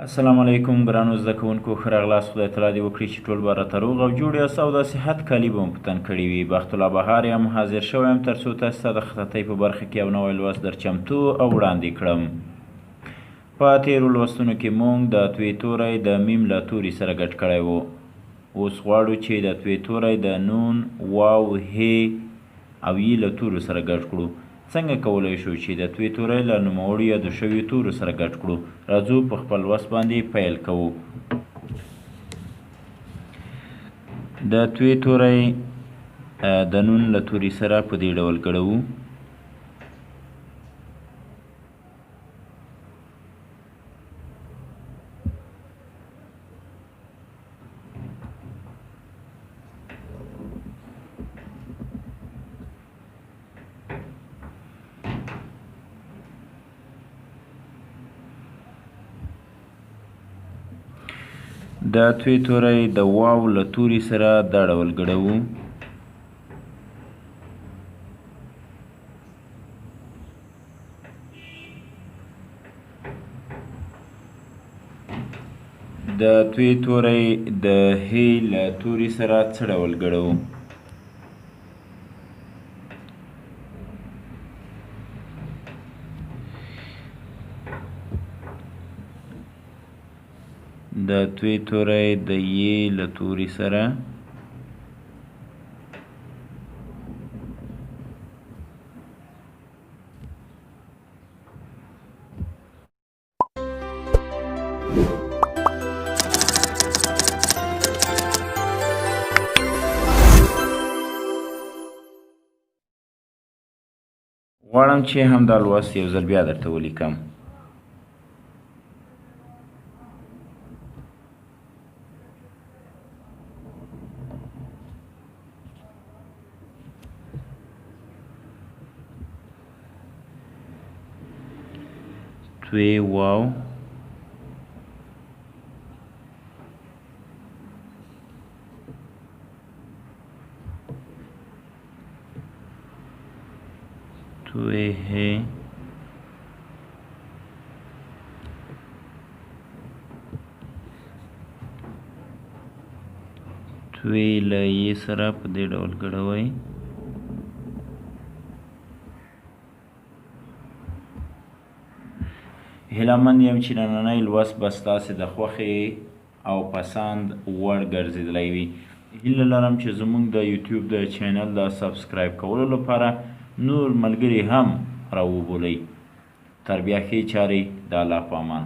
السلام علیکم ګرانو زده کوونکو، ښه راغلاست. خدای تعالی دې وکړي چې ټول به راته روغ او جوړ یاست او د صحت کالي به مو په تن کړي وي. بخت الله بهار یم، حاضر شوی یم تر څو تاسو ته د خطاطۍ په برخه کې یو نوی لوست در چمتو او وړاندې کړم. په تېرو لوستونو کې موږ د توی توری د میم له توري سره ګډ کړی و. اوس غواړو چې د توی توری د نون، واو، هې او یې له تورو سره ګډ کړو. څنګه کولی شو چې د توی توری له نوموړو یادو شویو تورو سره ګډ کړو؟ راځو په خپل لوست باندې پیل کوو. د توی توری د نون له توري سره په دې ډول ګډوو. د توی توری د واو له توري سره دا ډول ګډوو. د توی توری د هې له توري سره څه ډول ګډوو؟ د توی توری د یې له توري سره غواړم چې همدا لوست یو ځل بیا درته ولیکم. توی واو، توی هې، توی له یې سره په دې ډول ګډوئ. هیلهمند یم چې نننی لوست به ستاسې د خوښې او پسند وړ ګرځېدلی وي. هیله لرم چې زموږ د یوټیوب د چینل د سبسکرایب کولو لپاره نور ملګري هم راوبولئ. تر بیا ښې چارې، د الله په امان.